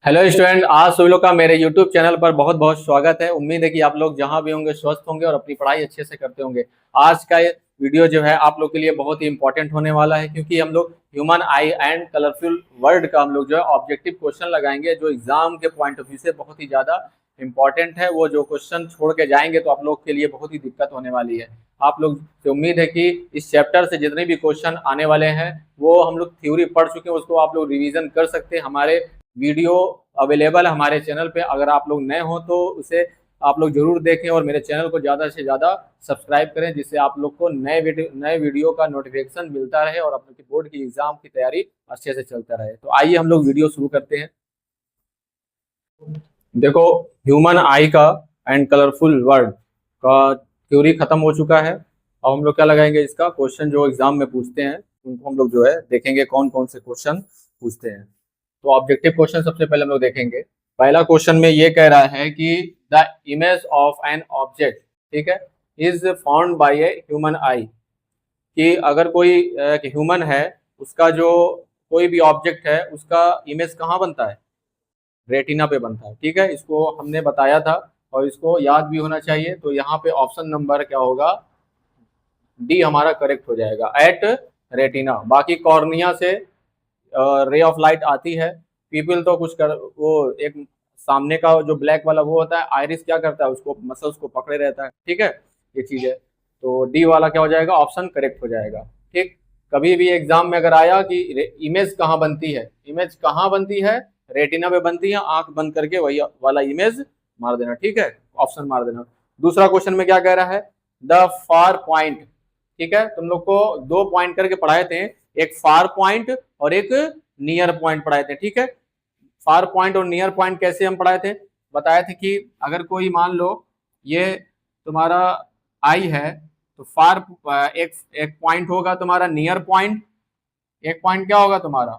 Hello student, आज सभी लोग का मेरे यूट्यूब चैनल पर बहुत बहुत स्वागत है। उम्मीद है कि आप लोग जहां भी होंगे स्वस्थ होंगे और अपनी पढ़ाई अच्छे से करते होंगे। आज का ये वीडियो जो है आप लोग के लिए बहुत ही इंपॉर्टेंट होने वाला है, क्योंकि हम लोग human I and colourful world का हम लोग जो है ऑब्जेक्टिव क्वेश्चन लगाएंगे, जो एग्जाम के पॉइंट ऑफ व्यू से बहुत ही ज्यादा इंपॉर्टेंट है। वो जो क्वेश्चन छोड़ के जाएंगे तो आप लोग के लिए बहुत ही दिक्कत होने वाली है। आप लोग से उम्मीद है कि इस चैप्टर से जितने भी क्वेश्चन आने वाले हैं वो हम लोग थ्योरी पढ़ चुके हैं, उसको आप लोग रिवीजन कर सकते हैं। हमारे वीडियो अवेलेबल है हमारे चैनल पे। अगर आप लोग नए हो तो उसे आप लोग जरूर देखें और मेरे चैनल को ज़्यादा से ज़्यादा सब्सक्राइब करें, जिससे आप लोग को नए वीडियो का नोटिफिकेशन मिलता रहे और अपने बोर्ड की एग्जाम की तैयारी अच्छे से चलता रहे। तो आइए हम लोग वीडियो शुरू करते हैं। देखो, ह्यूमन आई का एंड कलरफुल वर्ड का थ्योरी खत्म हो चुका है। अब हम लोग क्या लगाएंगे, इसका क्वेश्चन जो एग्जाम में पूछते हैं उनको हम लोग जो है देखेंगे कौन कौन से क्वेश्चन पूछते हैं। तो ऑब्जेक्टिव क्वेश्चन सबसे पहले हम लोग देखेंगे। पहला क्वेश्चन में ये कह रहा है कि the image of an object, ठीक है, is found by a human आई। कि अगर कोई ह्यूमन है, उसका जो कोई भी ऑब्जेक्ट है उसका इमेज कहाँ बनता है? रेटिना पे बनता है। ठीक है, इसको हमने बताया था और इसको याद भी होना चाहिए। तो यहाँ पे ऑप्शन नंबर क्या होगा, डी हमारा करेक्ट हो जाएगा, एट रेटिना। बाकी कॉर्निया से रे ऑफ लाइट आती है। पीपल तो कुछ कर, वो एक सामने का जो ब्लैक वाला वो होता है, आयरिस क्या करता है, उसको मसल्स को पकड़े रहता है। ठीक है, ये चीज है। तो डी वाला क्या हो जाएगा, ऑप्शन करेक्ट हो जाएगा। ठीक, कभी भी एग्जाम में अगर आया कि इमेज कहाँ बनती है, इमेज कहाँ बनती है, रेटिना पे बनती है, आंख बंद करके वही वाला इमेज मार देना। ठीक है, ऑप्शन मार देना। दूसरा क्वेश्चन में क्या कह रहा है, द फार पॉइंट। ठीक है, तुम लोग को दो पॉइंट करके पढ़ाए थे, एक फार पॉइंट और एक नियर पॉइंट पढ़ाए थे। ठीक है, फार पॉइंट और नियर पॉइंट कैसे हम पढ़ाए थे, बताए थे कि अगर कोई मान लो ये तुम्हारा आई है तो फार एक एक पॉइंट होगा तुम्हारा नियर पॉइंट, एक पॉइंट क्या होगा तुम्हारा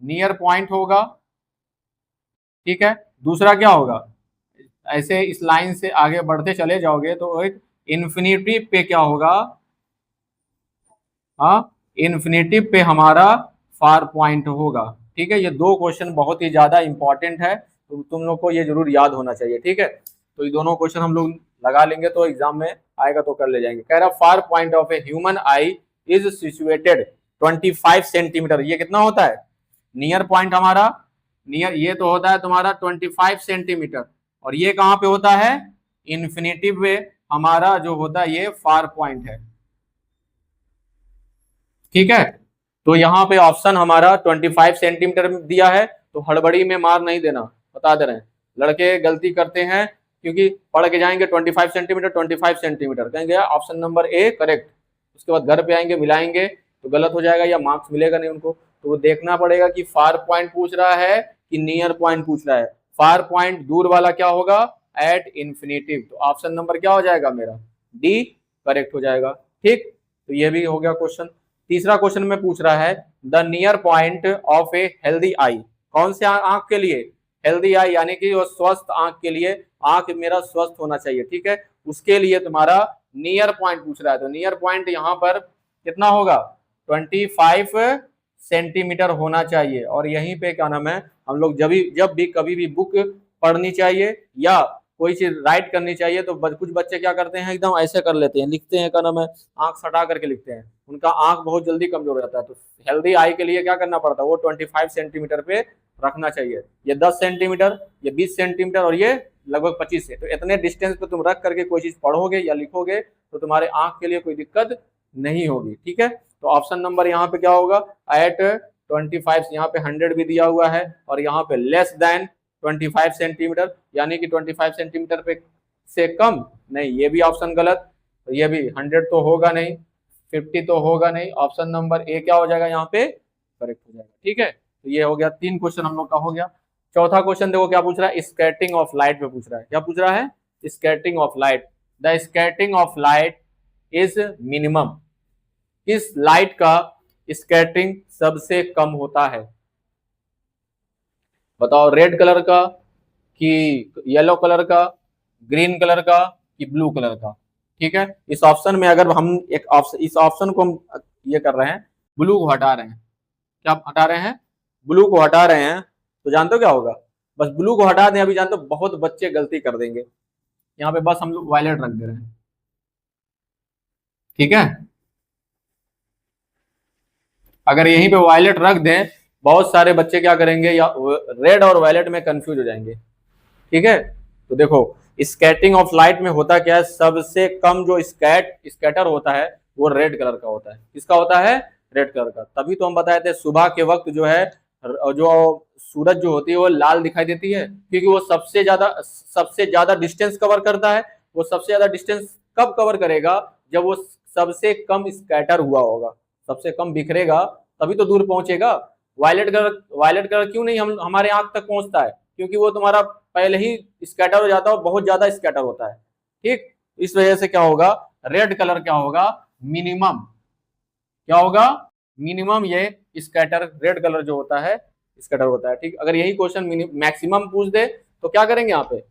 नियर पॉइंट होगा। ठीक है, दूसरा क्या होगा, ऐसे इस लाइन से आगे बढ़ते चले जाओगे तो एक इन्फिनिटी पे क्या होगा, हाँ, इन्फिनिटिव पे हमारा फार पॉइंट होगा। ठीक है, ये दो क्वेश्चन बहुत ही ज्यादा इंपॉर्टेंट है, तो तुम लोग को ये जरूर याद होना चाहिए। ठीक है, तो ये दोनों क्वेश्चन हम लोग लगा लेंगे तो एग्जाम में आएगा तो कर ले जाएंगे। कह रहा far point of a human I is situated 25 centimetre. ये कितना होता है, नियर पॉइंट हमारा, नियर ये तो होता है तुम्हारा 25 सेंटीमीटर, और ये कहाँ पे होता है, इन्फिनिटिव पे हमारा जो होता है ये फार पॉइंट है। ठीक है, तो यहाँ पे ऑप्शन हमारा 25 सेंटीमीटर दिया है, तो हड़बड़ी में मार नहीं देना, बता दे रहे हैं। लड़के गलती करते हैं क्योंकि पढ़ के जाएंगे 25 सेंटीमीटर 25 सेंटीमीटर कहेंगे ऑप्शन नंबर ए करेक्ट, उसके बाद घर पे आएंगे मिलाएंगे तो गलत हो जाएगा या मार्क्स मिलेगा नहीं उनको। तो वो देखना पड़ेगा कि फार पॉइंट पूछ रहा है कि नियर पॉइंट पूछ रहा है। फार पॉइंट दूर वाला क्या होगा, एट इन्फिनिटिव। तो ऑप्शन नंबर क्या हो जाएगा मेरा, डी करेक्ट हो जाएगा। ठीक, तो ये भी हो गया क्वेश्चन। तीसरा क्वेश्चन में पूछ रहा है the near point of a healthy I. कौन से आंख के लिए, हेल्दी आई यानी कि वो स्वस्थ आंख के लिए, आंख मेरा स्वस्थ होना चाहिए। ठीक है, उसके लिए तुम्हारा नियर पॉइंट पूछ रहा है। तो नियर पॉइंट यहाँ पर कितना होगा, 25 सेंटीमीटर होना चाहिए। और यहीं पे क्या नाम है, हम लोग जब भी कभी भी बुक पढ़नी चाहिए या कोई चीज राइट करनी चाहिए तो कुछ बच्चे क्या करते हैं, एकदम ऐसे कर लेते हैं, लिखते हैं, क्या नाम है, आंख सटा करके लिखते हैं, उनका आंख बहुत जल्दी कमजोर हो जाता है। तो हेल्दी आई के लिए क्या करना पड़ता है, वो 25 सेंटीमीटर पे रखना चाहिए। ये 10 सेंटीमीटर, ये 20 सेंटीमीटर और ये लगभग 25 है। तो इतने डिस्टेंस पे तुम रख करके कोई चीज पढ़ोगे या लिखोगे तो तुम्हारे आंख के लिए कोई दिक्कत नहीं होगी। ठीक है, तो ऑप्शन नंबर यहाँ पे क्या होगा, एट 25, यहाँ पे 100 भी दिया हुआ है और यहाँ पे लेस देन 25 सेंटीमीटर, यानी कि 25 सेंटीमीटर पे से कम नहीं, ये भी ऑप्शन गलत। तो ये भी 100 तो होगा नहीं, 50 तो होगा नहीं, ऑप्शन नंबर ए क्या हो जाएगा यहाँ पे करेक्ट हो जाएगा। ठीक है, तो ये हो गया, तीन क्वेश्चन हम लोग का हो गया। चौथा क्वेश्चन देखो क्या पूछ रहा है, स्कैटरिंग ऑफ लाइट पे पूछ रहा है। क्या पूछ रहा है, scattering of light. The scattering of light is minimum. किस लाइट का स्कैटरिंग सबसे कम होता है, बताओ, रेड कलर का कि येलो कलर का, ग्रीन कलर का कि ब्लू कलर का। ठीक है, इस ऑप्शन में अगर हम एक ऑप्शन, इस ऑप्शन को हम ये कर रहे हैं, ब्लू को हटा रहे हैं, क्या हटा रहे हैं, ब्लू को हटा रहे हैं, तो जानते हो क्या होगा, बस ब्लू को हटा दें, अभी जानते हो बहुत बच्चे गलती कर देंगे, यहाँ पे बस हम लोग वायलेट रख दे रहे हैं, ठीक है। अगर यहीं पे वायलेट रख दें, बहुत सारे बच्चे क्या करेंगे, या रेड और वायलेट में कंफ्यूज हो जाएंगे, ठीक है। तो देखो स्कैटरिंग ऑफ लाइट में होता क्या है, सबसे कम जो स्कैटर होता है वो रेड कलर का होता है। किसका होता है? रेड कलर का। तभी तो हम बताए थे सुबह के वक्त जो है, जो सूरज जो होती है वो लाल दिखाई देती है, क्योंकि वो सबसे ज्यादा डिस्टेंस कवर करता है। वो सबसे ज्यादा डिस्टेंस कब कवर करेगा? जब वो सबसे कम स्कैटर हुआ होगा, सबसे कम बिखरेगा, तभी तो दूर पहुंचेगा। वायलेट कलर क्यों नहीं हम हमारे आंख तक पहुंचता है? क्योंकि वो तुम्हारा पहले ही स्कैटर हो जाता है और बहुत ज्यादा स्कैटर होता है, ठीक। इस वजह से क्या होगा, रेड कलर क्या होगा, मिनिमम, क्या होगा, मिनिमम ये स्कैटर, रेड कलर जो होता है स्कैटर होता है, ठीक। अगर यही क्वेश्चन मैक्सिमम पूछ दे तो क्या करेंगे, यहाँ पे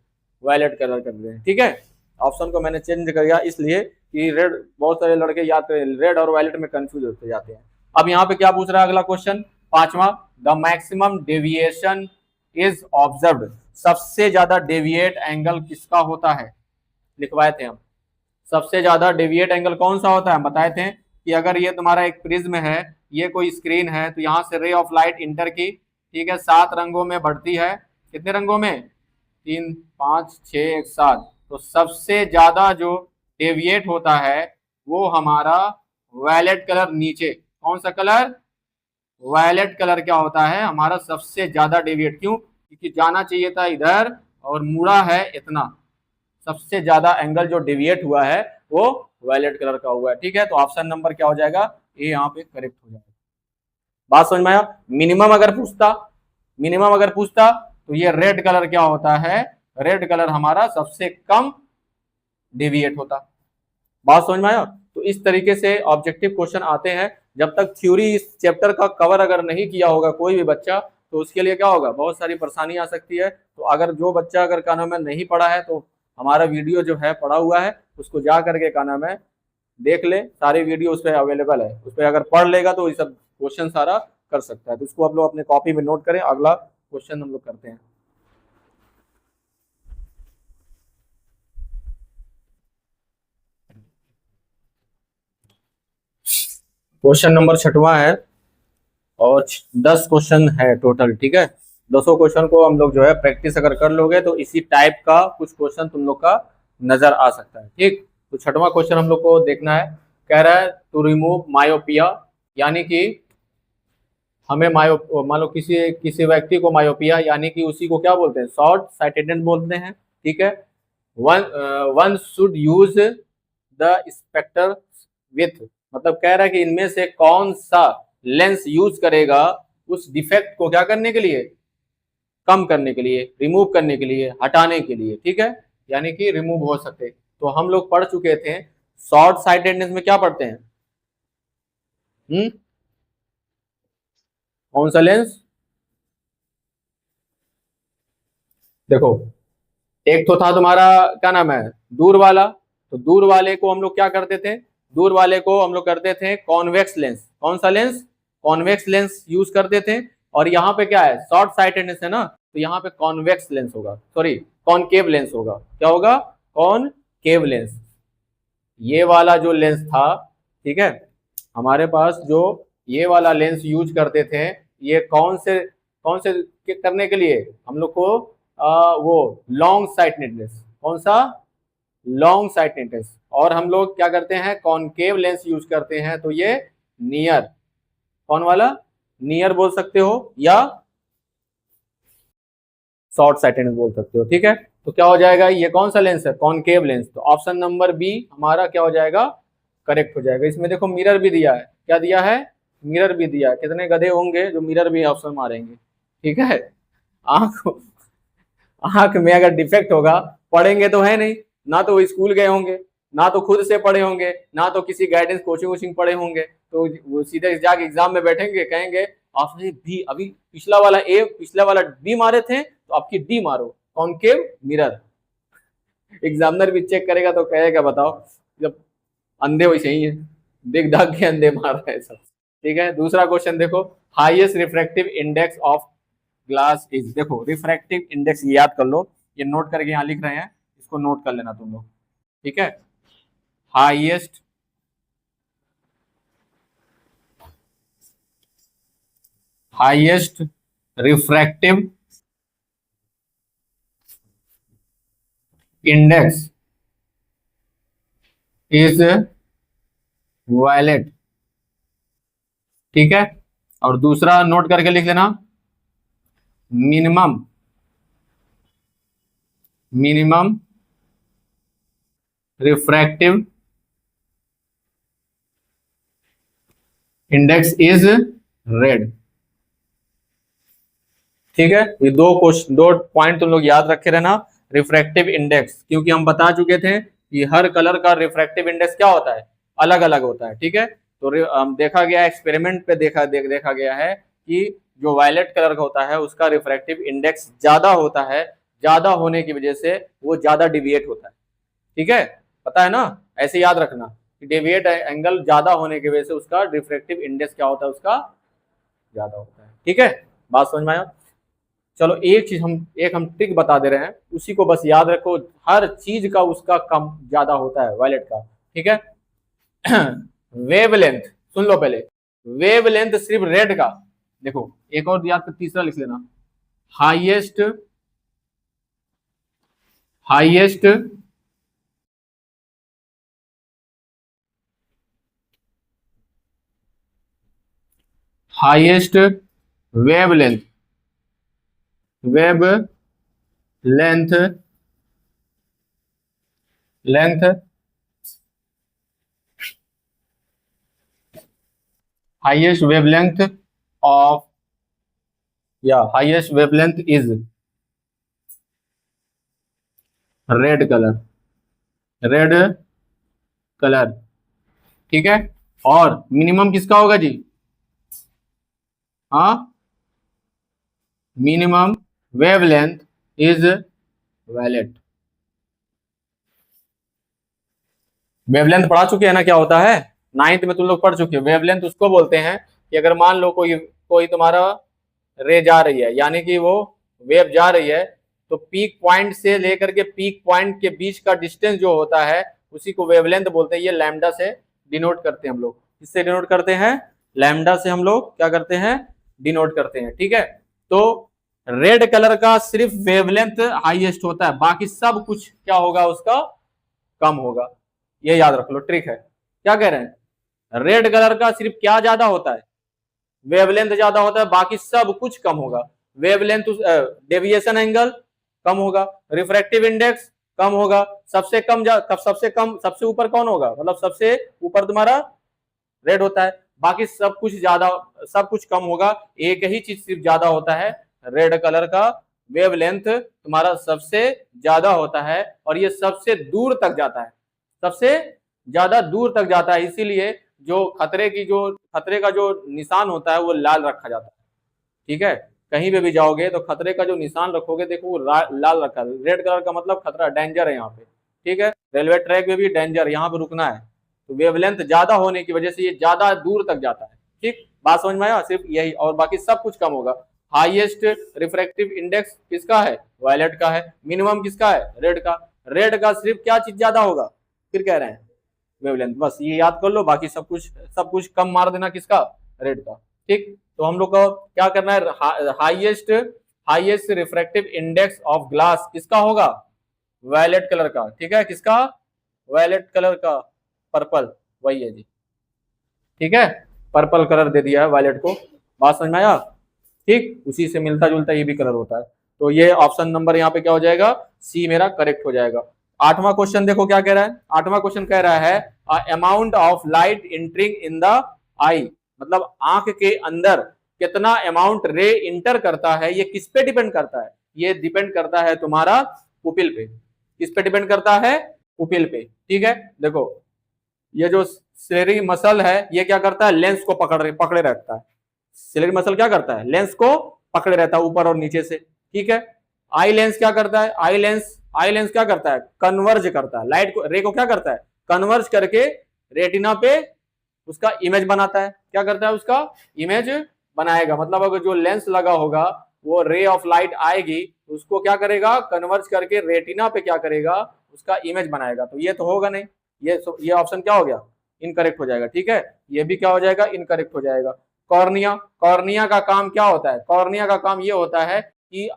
वायलेट कलर कर दें, ठीक है। ऑप्शन को मैंने चेंज कर दिया इसलिए कि रेड, बहुत सारे लड़के याद करें, रेड और वायलेट में कंफ्यूज होते जाते हैं। अब यहाँ पे क्या पूछ रहा है अगला क्वेश्चन, पांचवा, the maximum deviation is observed, सबसे ज्यादा डेविएट एंगल किसका होता है? लिखवाए थे हम, सबसे ज्यादा डेविएट एंगल कौन सा होता है? हम बताए थे कि अगर ये तुम्हारा एक प्रिज्म है, ये कोई स्क्रीन है, तो यहाँ से रे ऑफ लाइट इंटर की, ठीक है, 7 रंगों में बढ़ती है। कितने रंगों में? 3, 5, 6, 1, 7। तो सबसे ज्यादा जो डेविएट होता है वो हमारा वायलेट कलर, नीचे कौन सा कलर, वायलेट कलर क्या होता है हमारा सबसे ज्यादा डेविएट। क्यों? क्योंकि जाना चाहिए था इधर और मुड़ा है इतना, सबसे ज्यादा एंगल जो डेविएट हुआ है वो वायलेट कलर का हुआ है, ठीक है। तो ऑप्शन नंबर क्या हो जाएगा, ये यहाँ पे करेक्ट हो जाएगा। बात समझ में आया? मिनिमम अगर पूछता तो ये रेड कलर क्या होता है, रेड कलर हमारा सबसे कम डेविएट होता। बात समझ में आया? तो इस तरीके से ऑब्जेक्टिव क्वेश्चन आते हैं। जब तक थ्योरी इस चैप्टर का कवर अगर नहीं किया होगा कोई भी बच्चा, तो उसके लिए क्या होगा, बहुत सारी परेशानी आ सकती है। तो अगर जो बच्चा अगर क्या नाम है नहीं पढ़ा है, तो हमारा वीडियो जो है पढ़ा हुआ है, उसको जा करके क्या नाम है देख ले, सारे वीडियो उस पर अवेलेबल है, उस पर अगर पढ़ लेगा तो ये सब क्वेश्चन सारा कर सकता है। तो इसको आप लोग अपने कॉपी में नोट करें। अगला क्वेश्चन हम लोग करते हैं। क्वेश्चन नंबर 6वां है और 10 क्वेश्चन है टोटल, ठीक है। 200 क्वेश्चन को हम लोग जो है प्रैक्टिस अगर कर लोगे तो इसी टाइप का कुछ क्वेश्चन तुम लोग का नजर आ सकता है, ठीक। तो 6वां क्वेश्चन हम लोग को देखना है। कह रहा है टू रिमूव मायोपिया, यानी कि हमें मान लो किसी किसी व्यक्ति को मायोपिया, यानी कि उसी को क्या बोलते हैं, शॉर्ट साइटेडनेस बोलते हैं, ठीक है। One should use the spectre with, मतलब कह रहा है कि इनमें से कौन सा लेंस यूज करेगा उस डिफेक्ट को क्या करने के लिए, कम करने के लिए, रिमूव करने के लिए, हटाने के लिए, ठीक है, यानी कि रिमूव हो सके। तो हम लोग पढ़ चुके थे शॉर्ट साइटेडनेस में क्या पढ़ते हैं, कौन सा लेंस, देखो एक तो था तुम्हारा क्या नाम है दूर वाला, तो दूर वाले को हम लोग क्या करते थे, दूर वाले को हम लोग करते थे कॉन्वेक्स लेंस, कौन सा लेंस, कॉन्वेक्स लेंस यूज करते थे। और यहाँ पे क्या है, शॉर्ट साइटेडनेस है ना, तो यहाँ पे कॉन्वेक्स लेंस होगा, सॉरी कॉनकेव लेंस होगा, क्या होगा, कॉनकेव लेंस। ये वाला जो लेंस था, ठीक है, हमारे पास जो ये वाला लेंस यूज करते थे, ये कौन से करने के लिए हम लोग को वो लॉन्ग साइटेडनेस, कौन सा, लॉन्ग साइटेडनेस। और हम लोग क्या करते हैं, कॉनकेव लेंस यूज करते हैं, तो ये नियर, कौन वाला, नियर बोल सकते हो या शॉर्ट साइटेडनेस बोल सकते हो, ठीक है। तो क्या हो जाएगा, ये कौन सा लेंस है, कॉनकेव लेंस। तो ऑप्शन नंबर बी हमारा क्या हो जाएगा, करेक्ट हो जाएगा। इसमें देखो मिरर भी दिया है, क्या दिया है, मिरर भी दिया है। कितने गधे होंगे जो मिरर भी ऑप्शन मारेंगे, ठीक है। आंख आंख में अगर डिफेक्ट होगा, पढ़ेंगे तो है नहीं, ना तो वो स्कूल गए होंगे, ना तो खुद से पढ़े होंगे, ना तो किसी गाइडेंस कोचिंग वोचिंग पढ़े होंगे, तो वो सीधे जाके एग्जाम में बैठेंगे, कहेंगे आपने बी, अभी पिछला वाला ए, पिछला वाला बी मारे थे तो आपकी डी मारो, कॉनकेव मिरर। एग्जामिनर भी चेक करेगा तो कहेगा बताओ, जब अंधे वैसे ही है, देख दाग के अंधे मार रहे हैं सब, ठीक है। दूसरा क्वेश्चन देखो, highest refractive index of glass is, देखो रिफ्रैक्टिव इंडेक्स याद कर लो, ये नोट करके यहाँ लिख रहे हैं, इसको नोट कर लेना तुम लोग, ठीक है। Highest highest refractive index is violet, ठीक है। और दूसरा नोट करके लिख लेना, minimum minimum refractive index is red, ठीक है। ये दो पॉइंट तुम लोग याद रखे रहना। रिफ्रैक्टिव इंडेक्स, क्योंकि हम बता चुके थे कि हर कलर का रिफ्रैक्टिव इंडेक्स क्या होता है, अलग अलग होता है, ठीक है। तो देखा गया एक्सपेरिमेंट पे देखा गया है कि जो वायलेट कलर का होता है उसका रिफ्रैक्टिव इंडेक्स ज्यादा होता है, ज्यादा होने की वजह से वो ज्यादा डिविएट होता है, ठीक है। पता है ना, ऐसे याद रखना कि डेविएट एंगल ज्यादा होने की वजह से उसका रिफ्रैक्टिव इंडेक्स क्या होता है, उसका ज्यादा होता है, ठीक है। बात समझ में आया। चलो एक हम ट्रिक बता दे रहे हैं, उसी को बस याद रखो, हर चीज का उसका कम ज्यादा होता है वायलेट का, ठीक है। वेवलेंथ सुन लो पहले, वेवलेंथ सिर्फ रेड का, देखो एक और याद कर, तीसरा लिख लेना, highest highest highest wavelength wavelength length highest wavelength of या highest wavelength is red red colour, ठीक है। और मिनिमम किसका होगा जी, हाँ, minimum wavelength is violet. Wavelength पढ़ा चुके हैं ना क्या होता है, नाइन्थ में तुम लोग पढ़ चुके हो। वेवलेंथ उसको बोलते हैं कि अगर मान लो कोई कोई तुम्हारा रे जा रही है, यानी कि वो वेव जा रही है, तो पीक पॉइंट से लेकर के पीक पॉइंट के बीच का डिस्टेंस जो होता है उसी को वेवलेंथ बोलते हैं। ये लैम्डा से डिनोट करते हैं हम लोग, किससे डिनोट करते हैं, लैम्डा से हम लोग क्या करते हैं, डिनोट करते हैं, ठीक है। तो रेड कलर का सिर्फ वेवलेंथ हाईएस्ट होता है, बाकी सब कुछ क्या होगा, उसका कम होगा। ये याद रख लो, ट्रिक है। क्या कह रहे हैं, रेड कलर का सिर्फ क्या ज्यादा होता है, वेवलेंथ ज्यादा होता है, बाकी सब कुछ कम होगा। वेवलेंथ डेविएशन एंगल कम होगा, रिफ्रैक्टिव इंडेक्स कम होगा, सबसे ऊपर कौन होगा, मतलब सबसे ऊपर तुम्हारा रेड होता है, बाकी सब कुछ ज्यादा, सब कुछ कम होगा। एक ही चीज सिर्फ ज्यादा होता है, रेड कलर का वेवलेंथ तुम्हारा सबसे ज्यादा होता है, और ये सबसे दूर तक जाता है, सबसे ज्यादा दूर तक जाता है। इसीलिए जो खतरे का जो निशान होता है वो लाल रखा जाता है, ठीक है। कहीं पे भी जाओगे तो खतरे का जो निशान रखोगे, देखो वो लाल रखा है, रेड कलर का मतलब खतरा, डेंजर है यहाँ पे, ठीक है। रेलवे ट्रैक पे भी डेंजर, यहाँ पे रुकना है। तो वेवलेंथ ज्यादा होने की वजह से ये ज्यादा दूर तक जाता है, ठीक। बात समझ में आया, सिर्फ यही, और बाकी सब कुछ कम होगा। हाईएस्ट रिफ्रैक्टिव इंडेक्स किसका है, वायलेट का है। मिनिमम किसका है, रेड का सिर्फ क्या चीज ज्यादा होगा, फिर कह रहे हैं वेवलेंथ, बस ये याद कर लो, बाकी सब कुछ कम मार देना किसका, रेड का, ठीक। तो हम लोग को क्या करना है, highest refractive index of glass किसका होगा, वायलेट कलर का, ठीक है। किसका, वायलेट कलर का, पर्पल, वही है जी, ठीक है। पर्पल कलर दे दिया है वायलेट को, बात समझ में आया, ठीक। उसी से मिलता जुलता ये भी कलर होता है। तो ये ऑप्शन नंबर यहाँ पे क्या हो जाएगा, सी मेरा करेक्ट हो जाएगा। आठवां क्वेश्चन देखो क्या कह रहा है, आठवां क्वेश्चन कह रहा है amount of light entering in the eye, मतलब आंख के अंदर कितना अमाउंट रे इंटर करता है, ये किस पे डिपेंड करता है, ये डिपेंड करता है तुम्हारा पुपिल पे। किस पे डिपेंड करता है, पुपिल पे, ठीक है। देखो ये जो सिलेरी मसल है ये क्या करता है, लेंस को पकड़े रखता है। सिलेरी मसल क्या करता है, लेंस को पकड़े रहता है ऊपर और नीचे से, ठीक है। आई लेंस क्या करता है, आई लेंस क्या करता है, कन्वर्ज करता है, लाइट को, रे को क्या करता है, कन्वर्ज करके रेटिना पे उसका इमेज बनाता है। क्या करता है, उसका इमेज बनाएगा। मतलब अगर जो लेंस लगा होगा वो रे ऑफ लाइट आएगी उसको क्या करेगा, कन्वर्ज करके रेटिना पे क्या करेगा, उसका इमेज बनाएगा। तो ये तो होगा नहीं, ये ऑप्शन क्या हो गया, इनकरेक्ट हो जाएगा। ठीक है, ये भी क्या हो जाएगा, इनकरेक्ट हो जाएगा। कॉर्निया, कॉर्निया का काम क्या होता है, कॉर्निया का काम ये होता है कि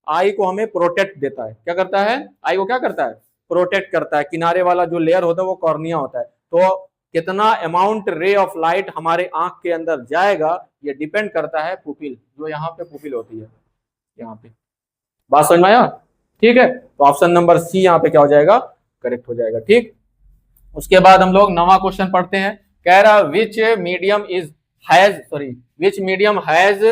आई को हमें प्रोटेक्ट देता है। क्या करता है, आई को क्या करता है, प्रोटेक्ट करता है। किनारे वाला जो लेयर होता है वो कॉर्निया होता है। तो कितना अमाउंट रे ऑफ लाइट हमारे आंख के अंदर जाएगा ये डिपेंड करता है पुपिल, जो यहाँ पे पुपिल होती है, यहाँ पे। बात समझ में आया? ठीक है, तो ऑप्शन नंबर सी यहाँ पे क्या हो जाएगा, करेक्ट हो जाएगा। ठीक, उसके बाद हम लोग नवा क्वेश्चन पढ़ते हैं। कह रहा विच medium which medium has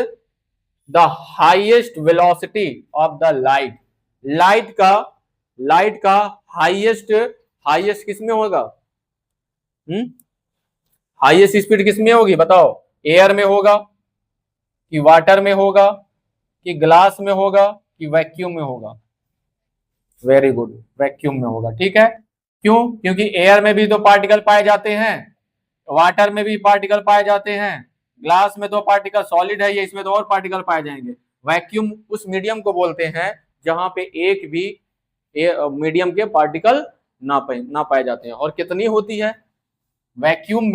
the highest velocity of the light. Light का हाईएस्ट किसमें होगा, हाईएस्ट स्पीड किसमें होगी बताओ, एयर में होगा कि वाटर में होगा कि ग्लास में होगा कि वैक्यूम में होगा। वेरी गुड, वैक्यूम में होगा। ठीक है, क्यों, क्योंकि एयर में भी तो पार्टिकल पाए जाते हैं, वाटर में भी पार्टिकल पाए जाते हैं, ग्लास में तो पार्टिकल सॉलिड है ये, इसमें तो और पार्टिकल पाए जाएंगे। वैक्यूम उस मीडियम को बोलते हैं जहां पे एक भी मीडियम के पार्टिकल ना पाए जाते हैं। और कितनी होती है वैक्यूम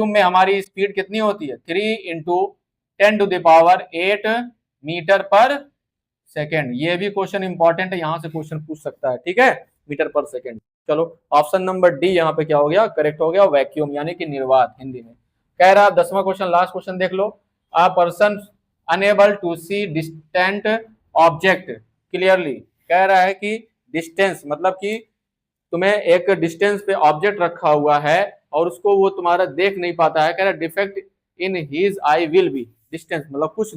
में हमारी स्पीड कितनी होती है, 3 × 10⁸ मीटर पर सेकेंड। ये भी क्वेश्चन इंपॉर्टेंट है, यहां से क्वेश्चन पूछ सकता है। ठीक है, मीटर पर सेकेंड। चलो ऑप्शन नंबर डी यहाँ पे क्या हो गया, करेक्ट हो गया, वैक्यूम यानी कि निर्वात हिंदी में। कह रहा 10वां क्वेश्चन, लास्ट क्वेश्चन देख लो। A person unable to see distant object clearly. कह रहा है कि डिस्टेंस मतलब कि तुम्हें एक डिस्टेंस पे ऑब्जेक्ट रखा हुआ है और उसको वो तुम्हारा देख नहीं पाता है। कह रहा defect in his I will be. Distance मतलब कुछ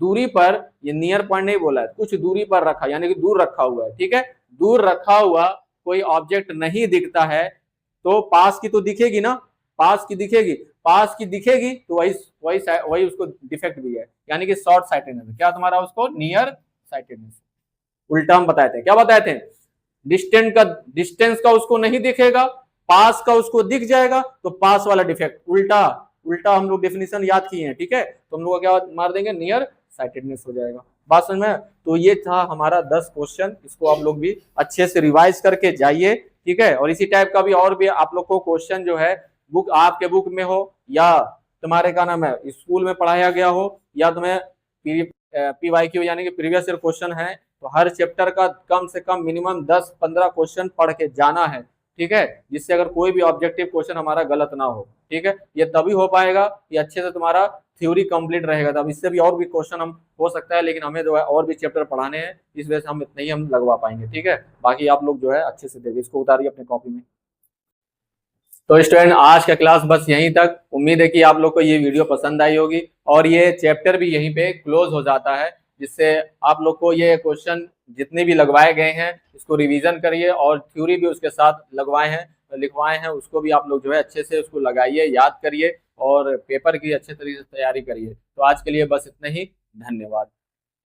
दूरी पर, ये नियर पॉइंट नहीं बोला है, कुछ दूरी पर रखा यानी कि दूर रखा हुआ है। ठीक है, दूर रखा हुआ कोई ऑब्जेक्ट नहीं दिखता है तो पास की तो दिखेगी ना, पास की दिखेगी तो वही उसको डिफेक्ट भी है, यानी कि शॉर्ट साइटेडनेस। क्या तुम्हारा उसको नियर साइटेडनेस। उल्टा हम बताए थे, क्या बताए थे, डिस्टेंस का उसको नहीं दिखेगा, पास का उसको दिख जाएगा तो पास वाला डिफेक्ट। उल्टा हम लोग डेफिनेशन याद किए हैं। ठीक है, तो हम लोग क्या मार देंगे, नियर साइटेडनेस हो जाएगा। बात समझ में? तो ये था हमारा 10 क्वेश्चन, इसको आप लोग भी अच्छे से रिवाइज करके जाइए। ठीक है, और इसी टाइप का भी और भी आप लोग को क्वेश्चन जो है बुक आपके बुक में हो या तुम्हारे का नाम है स्कूल में पढ़ाया गया हो या तुम्हें PYQ यानी कि प्रीवियस ईयर क्वेश्चन है, तो हर चैप्टर का कम से कम मिनिमम 10-15 क्वेश्चन पढ़ के जाना है। ठीक है, जिससे अगर कोई भी ऑब्जेक्टिव क्वेश्चन हमारा गलत ना हो। ठीक है, ये तभी हो पाएगा कि अच्छे से तुम्हारा थ्योरी कंप्लीट रहेगा। तब इससे भी और भी क्वेश्चन हम हो सकता है, लेकिन हमें जो है और भी चैप्टर पढ़ाने हैं, इस वजह से हम इतना ही हम लगवा पाएंगे। ठीक है, बाकी आप लोग जो है अच्छे से देखिए, इसको उतारिए अपने कॉपी में। तो स्टूडेंट आज का क्लास बस यहीं तक। उम्मीद है कि आप लोग को ये वीडियो पसंद आई होगी और ये चैप्टर भी यहीं पे क्लोज हो जाता है, जिससे आप लोग को ये क्वेश्चन जितने भी लगवाए गए हैं इसको रिवीजन करिए और थ्योरी भी उसके साथ लिखवाए हैं उसको भी आप लोग जो है अच्छे से उसको लगाइए, याद करिए और पेपर की अच्छे तरीके से तैयारी करिए। तो आज के लिए बस इतना ही, धन्यवाद।